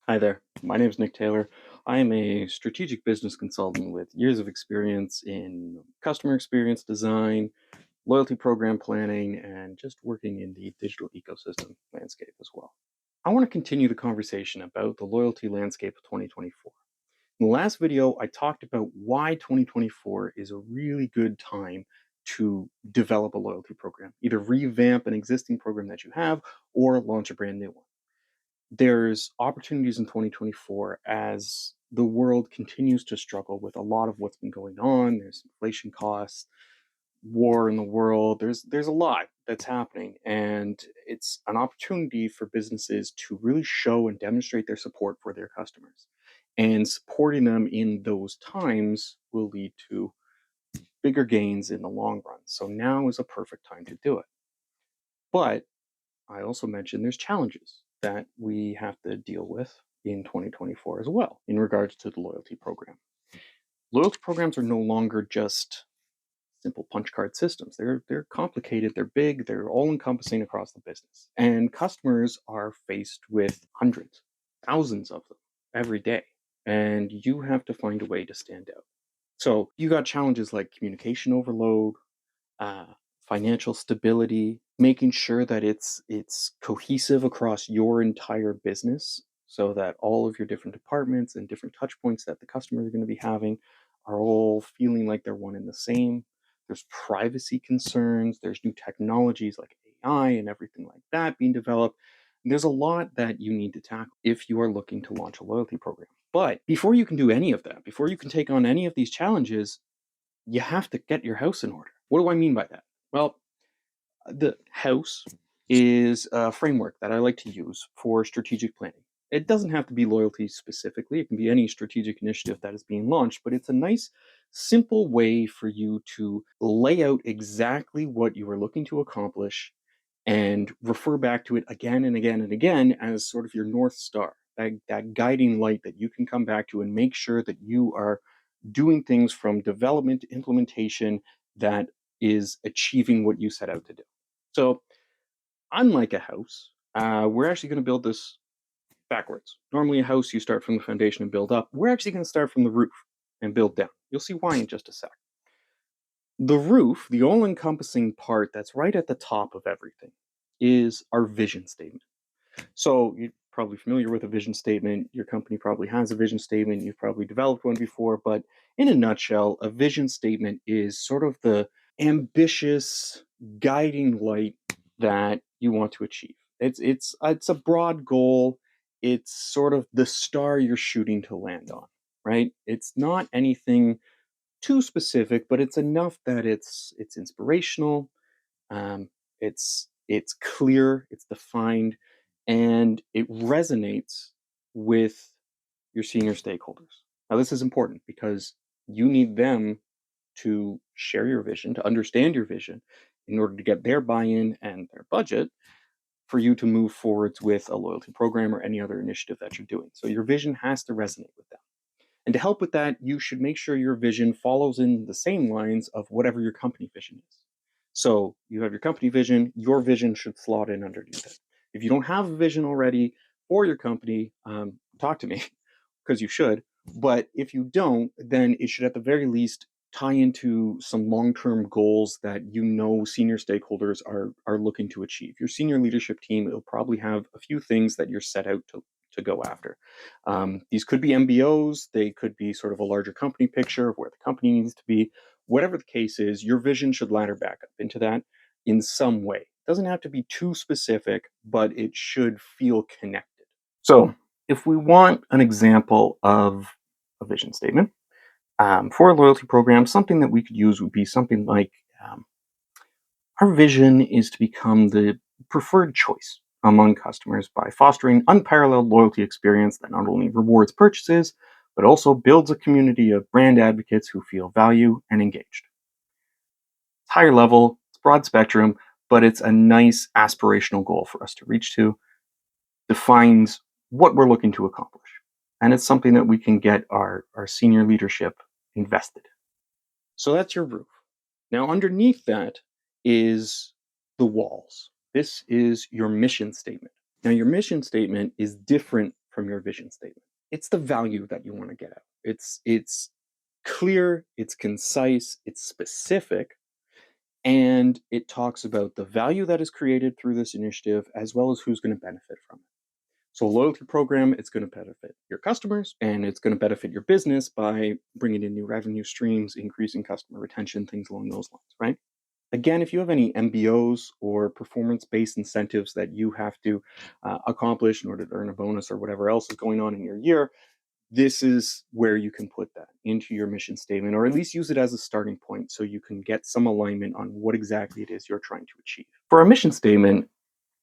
Hi there. My name is Nick Taylor. I am a strategic business consultant with years of experience in customer experience design, loyalty program planning, and just working in the digital ecosystem landscape as well. I want to continue the conversation about the loyalty landscape of 2024. In the last video, I talked about why 2024 is a really good time to develop a loyalty program, either revamp an existing program that you have or launch a brand new one. There's opportunities in 2024 as the world continues to struggle with a lot of what's been going on. There's inflation costs, war in the world. There's a lot that's happening, and it's an opportunity for businesses to really show and demonstrate their support for their customers. And supporting them in those times will lead to bigger gains in the long run. So now is a perfect time to do it. But I also mentioned there's challenges that we have to deal with in 2024 as well in regards to the loyalty program. Loyalty programs are no longer just simple punch card systems. They're complicated, they're big, they're all encompassing across the business. And customers are faced with hundreds, thousands of them every day. And you have to find a way to stand out. So you got challenges like communication overload, uh, financial stability, making sure that it's cohesive across your entire business, so that all of your different departments and different touch points that the customers are going to be having are all feeling like they're one and the same. There's privacy concerns. There's new technologies like AI and everything like that being developed. There's a lot that you need to tackle if you are looking to launch a loyalty program. But before you can do any of that, before you can take on any of these challenges, you have to get your house in order. What do I mean by that? Well, the house is a framework that I like to use for strategic planning. It doesn't have to be loyalty specifically, it can be any strategic initiative that is being launched, but it's a nice, simple way for you to lay out exactly what you are looking to accomplish and refer back to it again and again and again as sort of your North Star, that guiding light that you can come back to and make sure that you are doing things from development to implementation that is achieving what you set out to do. So, unlike a house, we're actually going to build this backwards. Normally, a house, you start from the foundation and build up. We're actually going to start from the roof and build down. You'll see why in just a sec. The roof, the all encompassing part that's right at the top of everything, is our vision statement. So, you're probably familiar with a vision statement. Your company probably has a vision statement. You've probably developed one before. But in a nutshell, a vision statement is sort of the ambitious guiding light that you want to achieve. It's a broad goal. It's sort of the star you're shooting to land on, right? It's not anything too specific, but it's enough that it's inspirational. It's clear, it's defined, and it resonates with your senior stakeholders. Now, this is important because you need them to share your vision, to understand your vision, in order to get their buy-in and their budget for you to move forwards with a loyalty program or any other initiative that you're doing. So your vision has to resonate with them. And to help with that, you should make sure your vision follows in the same lines of whatever your company vision is. So you have your company vision, your vision should slot in underneath it. If you don't have a vision already for your company, talk to me because you should. But if you don't, then it should at the very least tie into some long-term goals that you know senior stakeholders are looking to achieve. Your senior leadership team will probably have a few things that you're set out to go after. These could be MBOs, they could be sort of a larger company picture of where the company needs to be. Whatever the case is, your vision should ladder back up into that in some way. It doesn't have to be too specific, but it should feel connected. So, if we want an example of a vision statement for a loyalty program, something that we could use would be something like um, our vision is to become the preferred choice among customers by fostering unparalleled loyalty experience that not only rewards purchases, but also builds a community of brand advocates who feel value and engaged. It's higher level, it's broad spectrum, but it's a nice aspirational goal for us to reach to, defines what we're looking to accomplish. And it's something that we can get our senior leadership invested. So that's your roof. Now, underneath that is the walls. This is your mission statement. Now, your mission statement is different from your vision statement. It's the value that you want to get out. It's clear, it's concise, it's specific, and it talks about the value that is created through this initiative as well as who's going to benefit from it. So a loyalty program, it's going to benefit your customers and it's going to benefit your business by bringing in new revenue streams, increasing customer retention, things along those lines, right? Again, if you have any MBOs or performance-based incentives that you have to accomplish in order to earn a bonus or whatever else is going on in your year, this is where you can put that into your mission statement, or at least use it as a starting point so you can get some alignment on what exactly it is you're trying to achieve. For a mission statement,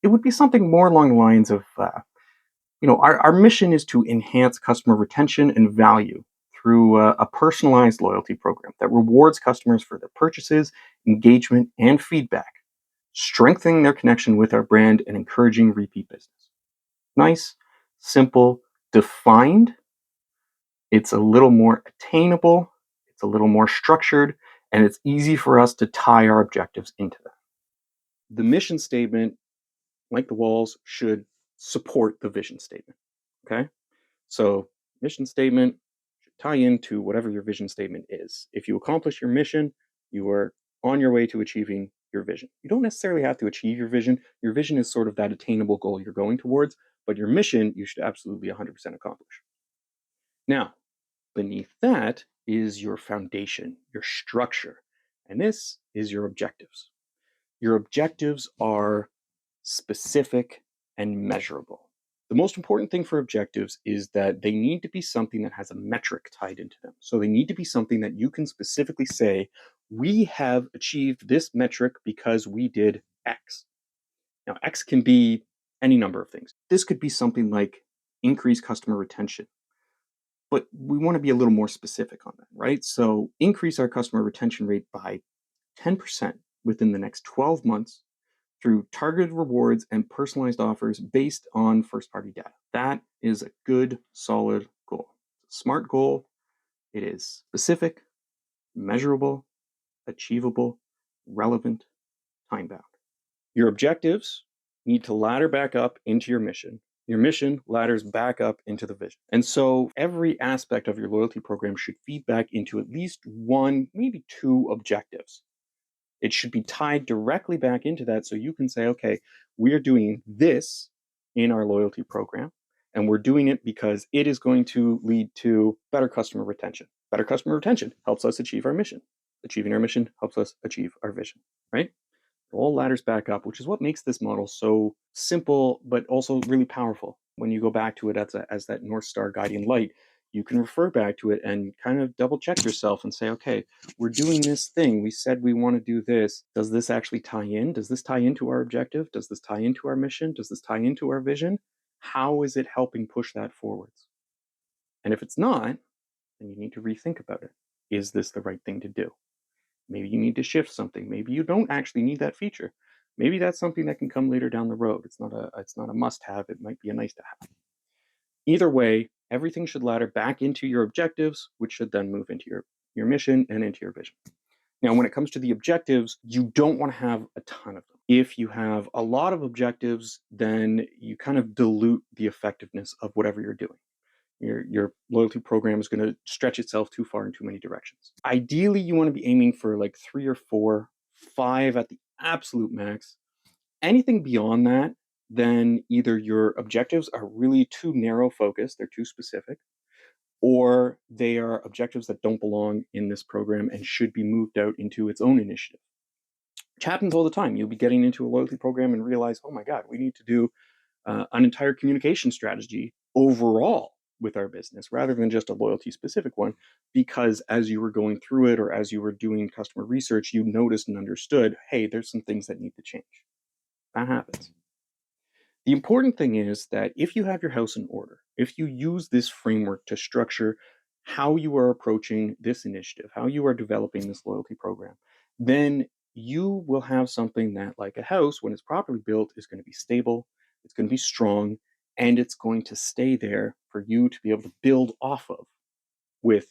it would be something more along the lines of our mission is to enhance customer retention and value through a personalized loyalty program that rewards customers for their purchases, engagement, and feedback, strengthening their connection with our brand and encouraging repeat business. Nice, simple, defined. It's a little more attainable, it's a little more structured, and it's easy for us to tie our objectives into that. The mission statement, like the walls, should support the vision statement. Okay? So, mission statement should tie into whatever your vision statement is. If you accomplish your mission, you are on your way to achieving your vision. You don't necessarily have to achieve your vision. Your vision is sort of that attainable goal you're going towards, but your mission you should absolutely 100% accomplish. Now, beneath that is your foundation, your structure, and this is your objectives. Your objectives are specific and measurable. The most important thing for objectives is that they need to be something that has a metric tied into them. So they need to be something that you can specifically say, we have achieved this metric because we did X. Now, X can be any number of things. This could be something like increase customer retention, but we want to be a little more specific on that, right? So increase our customer retention rate by 10% within the next 12 months through targeted rewards and personalized offers based on first-party data. That is a good, solid goal. It's a smart goal. It is specific, measurable, achievable, relevant, time-bound. Your objectives need to ladder back up into your mission. Your mission ladders back up into the vision. And so every aspect of your loyalty program should feed back into at least one, maybe two objectives. It should be tied directly back into that so you can say, okay, we are doing this in our loyalty program, and we're doing it because it is going to lead to better customer retention. Better customer retention helps us achieve our mission. Achieving our mission helps us achieve our vision, right? It all ladders back up, which is what makes this model so simple, but also really powerful. When you go back to it as that North Star guiding light, you can refer back to it and kind of double check yourself and say, okay, we're doing this thing. We said we want to do this. Does this actually tie in? Does this tie into our objective? Does this tie into our mission? Does this tie into our vision? How is it helping push that forwards? And if it's not, then you need to rethink about it. Is this the right thing to do? Maybe you need to shift something. Maybe you don't actually need that feature. Maybe that's something that can come later down the road. It's not a must have. It might be a nice to have. Either way, everything should ladder back into your objectives, which should then move into your mission and into your vision. Now, when it comes to the objectives, you don't want to have a ton of them. If you have a lot of objectives, then you kind of dilute the effectiveness of whatever you're doing. Your loyalty program is going to stretch itself too far in too many directions. Ideally, you want to be aiming for like 3 or 4, 5 at the absolute max. Anything beyond that, then either your objectives are really too narrow focused, they're too specific, or they are objectives that don't belong in this program and should be moved out into its own initiative. Which happens all the time. You'll be getting into a loyalty program and realize, oh my God, we need to do an entire communication strategy overall with our business rather than just a loyalty specific one, because as you were going through it or as you were doing customer research, you noticed and understood, hey, there's some things that need to change. That happens. The important thing is that if you have your house in order, if you use this framework to structure how you are approaching this initiative, how you are developing this loyalty program, then you will have something that, like a house, when it's properly built, is going to be stable, it's going to be strong, and it's going to stay there for you to be able to build off of with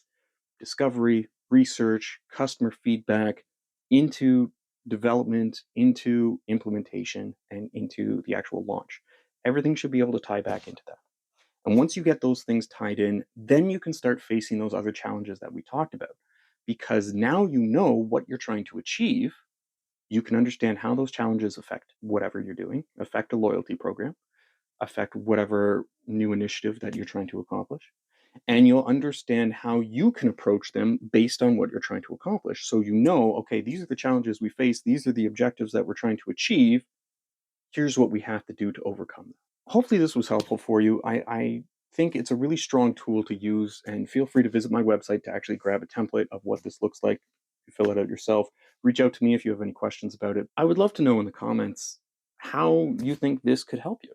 discovery, research, customer feedback into development, into implementation, and into the actual launch. Everything should be able to tie back into that. And once you get those things tied in, then you can start facing those other challenges that we talked about. Because now you know what you're trying to achieve, you can understand how those challenges affect whatever you're doing, affect a loyalty program, affect whatever new initiative that you're trying to accomplish. And you'll understand how you can approach them based on what you're trying to accomplish. So you know, okay, these are the challenges we face, these are the objectives that we're trying to achieve. Here's what we have to do to overcome them. Hopefully, this was helpful for you. I think it's a really strong tool to use, and feel free to visit my website to actually grab a template of what this looks like. You fill it out yourself. Reach out to me if you have any questions about it. I would love to know in the comments how you think this could help you.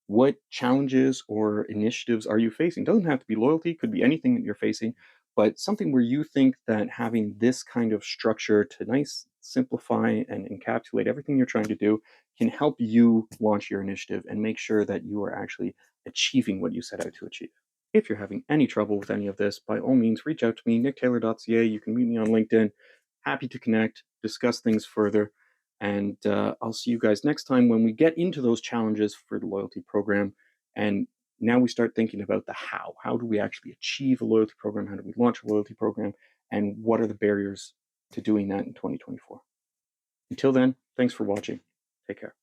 What challenges or initiatives are you facing? Doesn't have to be loyalty, could be anything that you're facing, but something where you think that having this kind of structure to nice simplify and encapsulate everything you're trying to do can help you launch your initiative and make sure that you are actually achieving what you set out to achieve. If you're having any trouble with any of this, by all means, reach out to me, nicktaylor.ca. You can meet me on LinkedIn. Happy to connect, discuss things further. And I'll see you guys next time when we get into those challenges for the loyalty program. And now we start thinking about the how. How do we actually achieve a loyalty program? How do we launch a loyalty program? And what are the barriers to doing that in 2024? Until then, thanks for watching. Take care.